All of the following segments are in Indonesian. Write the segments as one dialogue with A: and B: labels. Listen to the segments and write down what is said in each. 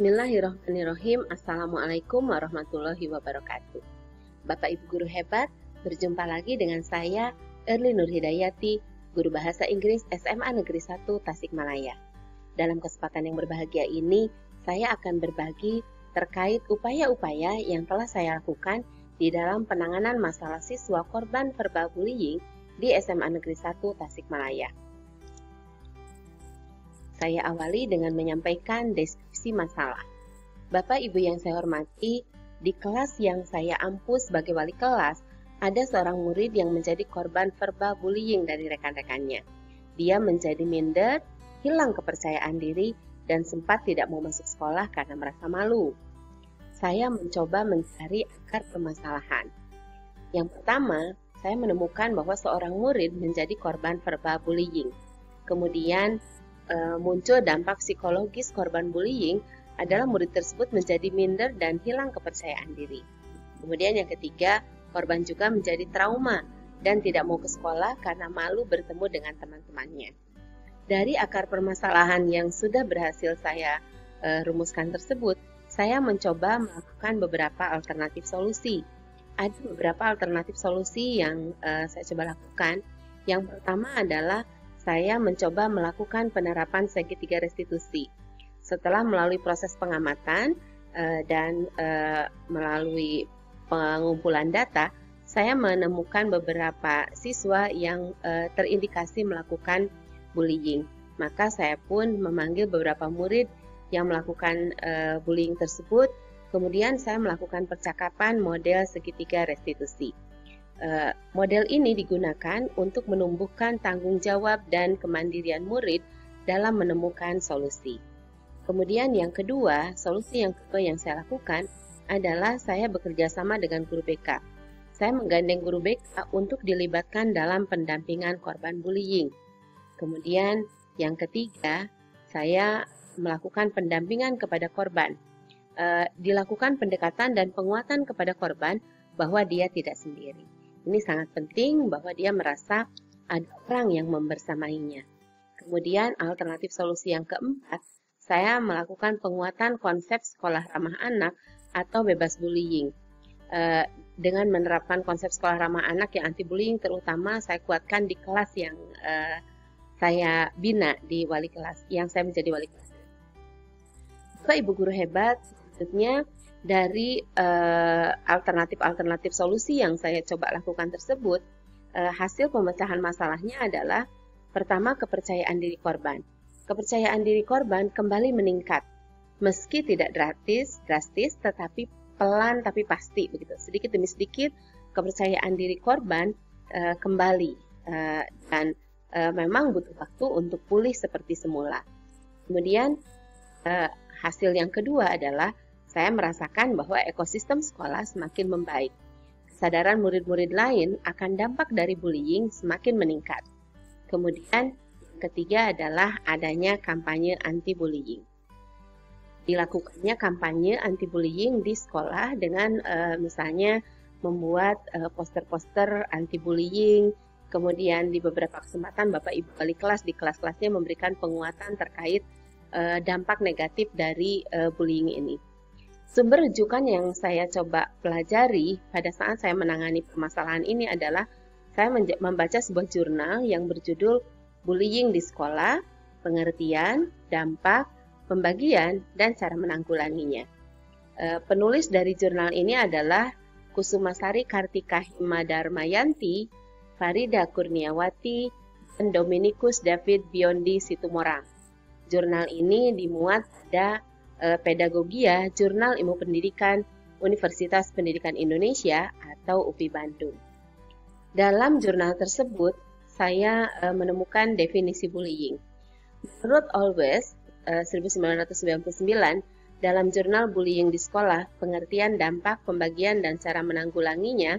A: Bismillahirrahmanirrahim. Assalamualaikum warahmatullahi wabarakatuh. Bapak Ibu guru hebat, berjumpa lagi dengan saya, Erli Nurhidayati, guru bahasa Inggris SMA Negeri 1 Tasikmalaya. Dalam kesempatan yang berbahagia ini, saya akan berbagi terkait upaya-upaya yang telah saya lakukan di dalam penanganan masalah siswa korban verbal bullying di SMA Negeri 1 Tasikmalaya. Saya awali dengan menyampaikan deskripsi masalah. Bapak Ibu yang saya hormati, di kelas yang saya ampu sebagai wali kelas, ada seorang murid yang menjadi korban verbal bullying dari rekan-rekannya. Dia menjadi minder, hilang kepercayaan diri, dan sempat tidak mau masuk sekolah karena merasa malu. Saya mencoba mencari akar permasalahan. Yang pertama, saya menemukan bahwa seorang murid menjadi korban verbal bullying. Kemudian, muncul dampak psikologis korban bullying adalah murid tersebut menjadi minder dan hilang kepercayaan diri. Kemudian yang ketiga, korban juga menjadi trauma dan tidak mau ke sekolah karena malu bertemu dengan teman-temannya. Dari akar permasalahan yang sudah berhasil saya rumuskan tersebut, saya mencoba melakukan beberapa alternatif solusi. Ada beberapa alternatif solusi yang saya coba lakukan. Yang pertama adalah saya mencoba melakukan penerapan segitiga restitusi. Setelah melalui proses pengamatan dan melalui pengumpulan data, saya menemukan beberapa siswa yang terindikasi melakukan bullying. Maka saya pun memanggil beberapa murid yang melakukan bullying tersebut. Kemudian saya melakukan percakapan model segitiga restitusi. Model ini digunakan untuk menumbuhkan tanggung jawab dan kemandirian murid dalam menemukan solusi. Kemudian yang kedua, solusi yang kedua yang saya lakukan adalah saya bekerja sama dengan guru BK. Saya menggandeng guru BK untuk dilibatkan dalam pendampingan korban bullying. Kemudian yang ketiga, saya melakukan pendampingan kepada korban. Dilakukan pendekatan dan penguatan kepada korban bahwa dia tidak sendiri. Ini sangat penting bahwa dia merasa ada orang yang membersamainya. Kemudian alternatif solusi yang keempat, saya melakukan penguatan konsep sekolah ramah anak atau bebas bullying. Dengan menerapkan konsep sekolah ramah anak yang anti bullying, terutama saya kuatkan di kelas yang saya bina di wali kelas, yang saya menjadi wali kelas. Bapak Ibu guru hebat, selanjutnya dari alternatif-alternatif solusi yang saya coba lakukan tersebut, hasil pemecahan masalahnya adalah pertama, kepercayaan diri korban. Kepercayaan diri korban kembali meningkat, meski tidak drastis, tetapi pelan tapi pasti begitu. Sedikit demi sedikit kepercayaan diri korban kembali dan memang butuh waktu untuk pulih seperti semula. Kemudian hasil yang kedua adalah saya merasakan bahwa ekosistem sekolah semakin membaik. Kesadaran murid-murid lain akan dampak dari bullying semakin meningkat. Kemudian, yang ketiga adalah adanya kampanye anti-bullying. Dilakukannya kampanye anti-bullying di sekolah dengan misalnya membuat poster-poster anti-bullying. Kemudian di beberapa kesempatan Bapak Ibu wali kelas di kelas-kelasnya memberikan penguatan terkait dampak negatif dari bullying ini. Sumber rujukan yang saya coba pelajari pada saat saya menangani permasalahan ini adalah saya membaca sebuah jurnal yang berjudul Bullying di Sekolah, Pengertian, Dampak, Pembagian, dan Cara Menanggulanginya. Penulis dari jurnal ini adalah Kusumasari Kartika Himadarmayanti, Farida Kurniawati, dan Dominikus David Biondi Situmorang. Jurnal ini dimuat pada Pedagogia Jurnal Ilmu Pendidikan Universitas Pendidikan Indonesia atau UPI Bandung. Dalam jurnal tersebut, saya menemukan definisi bullying. Menurut Always, 1999, dalam jurnal Bullying di Sekolah, Pengertian, Dampak, Pembagian, dan Cara Menanggulanginya,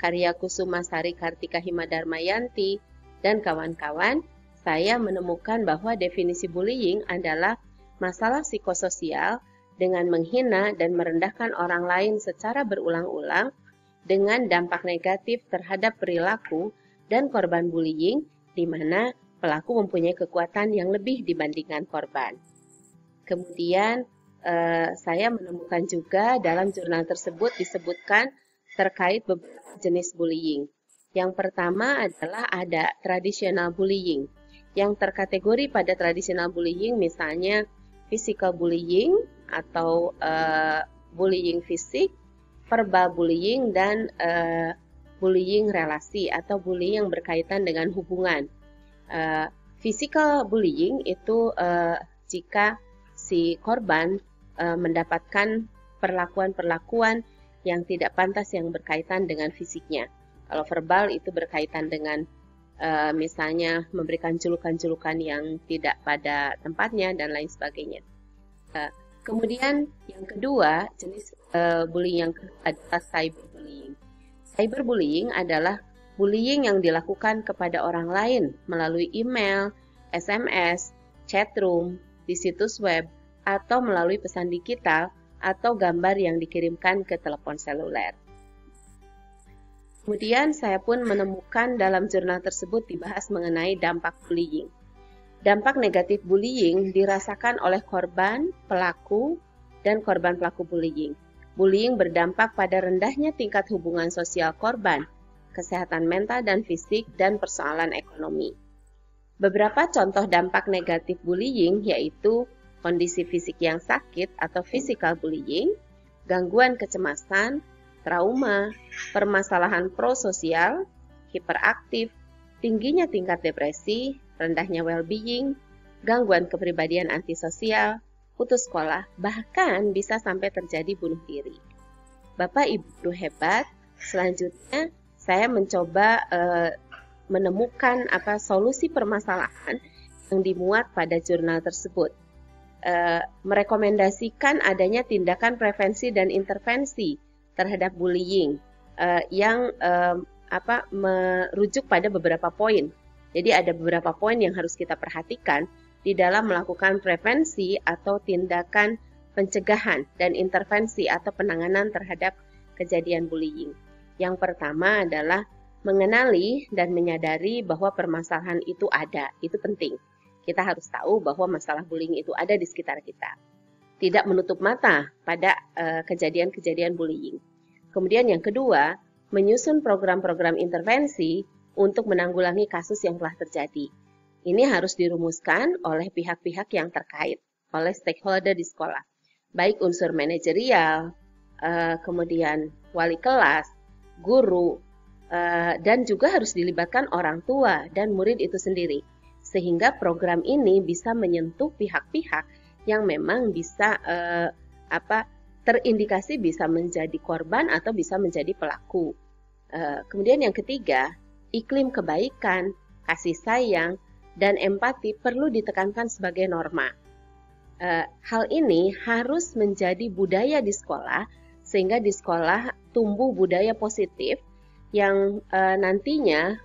A: karya Kusumasari Kartika Himadarmayanti, dan kawan-kawan, saya menemukan bahwa definisi bullying adalah masalah psikososial dengan menghina dan merendahkan orang lain secara berulang-ulang dengan dampak negatif terhadap perilaku dan korban bullying, di mana pelaku mempunyai kekuatan yang lebih dibandingkan korban. Kemudian saya menemukan juga dalam jurnal tersebut disebutkan terkait beberapa jenis bullying. Yang pertama adalah ada traditional bullying. Yang terkategori pada traditional bullying misalnya physical bullying atau bullying fisik, verbal bullying, dan bullying relasi atau bullying yang berkaitan dengan hubungan. Physical bullying itu jika si korban mendapatkan perlakuan-perlakuan yang tidak pantas yang berkaitan dengan fisiknya. Kalau verbal itu berkaitan dengan misalnya memberikan julukan-julukan yang tidak pada tempatnya dan lain sebagainya. Kemudian yang kedua, jenis bullying yang kedua adalah cyberbullying. Cyberbullying adalah bullying yang dilakukan kepada orang lain melalui email, SMS, chatroom, di situs web, atau melalui pesan digital atau gambar yang dikirimkan ke telepon seluler. Kemudian saya pun menemukan dalam jurnal tersebut dibahas mengenai dampak bullying. Dampak negatif bullying dirasakan oleh korban, pelaku, dan korban pelaku bullying. Bullying berdampak pada rendahnya tingkat hubungan sosial korban, kesehatan mental dan fisik, dan persoalan ekonomi. Beberapa contoh dampak negatif bullying yaitu kondisi fisik yang sakit atau physical bullying, gangguan kecemasan, trauma, permasalahan prososial, hiperaktif, tingginya tingkat depresi, rendahnya well-being, gangguan kepribadian antisosial, putus sekolah, bahkan bisa sampai terjadi bunuh diri. Bapak Ibu guru hebat, selanjutnya saya mencoba menemukan solusi permasalahan yang dimuat pada jurnal tersebut. Merekomendasikan adanya tindakan prevensi dan intervensi terhadap bullying yang merujuk pada beberapa poin. Jadi ada beberapa poin yang harus kita perhatikan di dalam melakukan prevensi atau tindakan pencegahan dan intervensi atau penanganan terhadap kejadian bullying. Yang pertama adalah mengenali dan menyadari bahwa permasalahan itu ada. Itu penting. Kita harus tahu bahwa masalah bullying itu ada di sekitar kita. Tidak menutup mata pada kejadian-kejadian bullying. Kemudian yang kedua, menyusun program-program intervensi untuk menanggulangi kasus yang telah terjadi. Ini harus dirumuskan oleh pihak-pihak yang terkait, oleh stakeholder di sekolah. Baik unsur manajerial, kemudian wali kelas, guru, dan juga harus dilibatkan orang tua dan murid itu sendiri. Sehingga program ini bisa menyentuh pihak-pihak yang memang bisa terindikasi bisa menjadi korban atau bisa menjadi pelaku. Kemudian yang ketiga, iklim kebaikan, kasih sayang, dan empati perlu ditekankan sebagai norma. Hal ini harus menjadi budaya di sekolah, sehingga di sekolah tumbuh budaya positif yang nantinya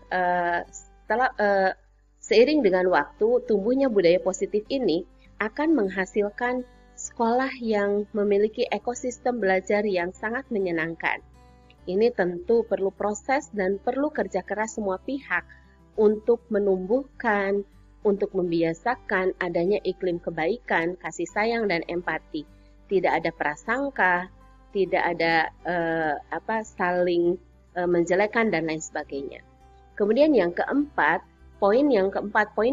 A: setelah seiring dengan waktu, tumbuhnya budaya positif ini akan menghasilkan sekolah yang memiliki ekosistem belajar yang sangat menyenangkan. Ini tentu perlu proses dan perlu kerja keras semua pihak untuk menumbuhkan, untuk membiasakan adanya iklim kebaikan, kasih sayang, dan empati. Tidak ada prasangka, tidak ada saling menjelekan dan lain sebagainya. Kemudian yang keempat, poin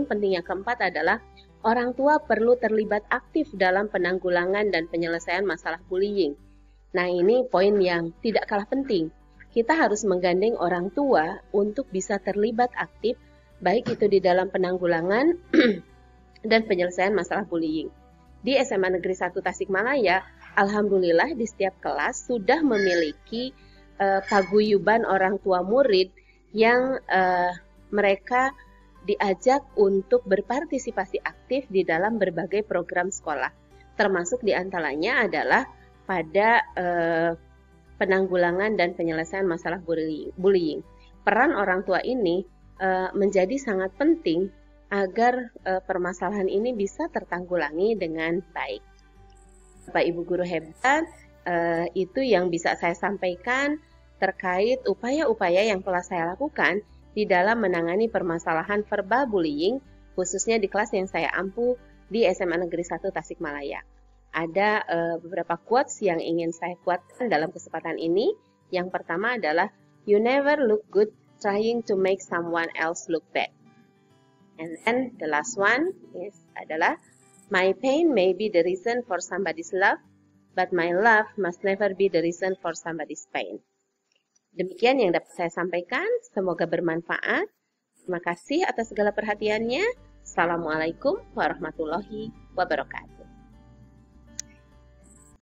A: penting yang keempat adalah orang tua perlu terlibat aktif dalam penanggulangan dan penyelesaian masalah bullying. Nah, ini poin yang tidak kalah penting. Kita harus menggandeng orang tua untuk bisa terlibat aktif, baik itu di dalam penanggulangan dan penyelesaian masalah bullying. Di SMA Negeri 1 Tasikmalaya, alhamdulillah di setiap kelas sudah memiliki paguyuban orang tua murid yang mereka diajak untuk berpartisipasi aktif di dalam berbagai program sekolah. Termasuk diantaranya adalah pada penanggulangan dan penyelesaian masalah bullying. Peran orang tua ini menjadi sangat penting agar permasalahan ini bisa tertanggulangi dengan baik. Bapak Ibu guru hebat, itu yang bisa saya sampaikan terkait upaya-upaya yang telah saya lakukan di dalam menangani permasalahan verbal bullying, khususnya di kelas yang saya ampu di SMA Negeri 1 Tasikmalaya. ada beberapa quotes yang ingin saya kuatkan dalam kesempatan ini. Yang pertama adalah, you never look good trying to make someone else look bad. And then the last one adalah, my pain may be the reason for somebody's love, but my love must never be the reason for somebody's pain. Demikian yang dapat saya sampaikan, semoga bermanfaat. Terima kasih atas segala perhatiannya. Assalamualaikum warahmatullahi wabarakatuh.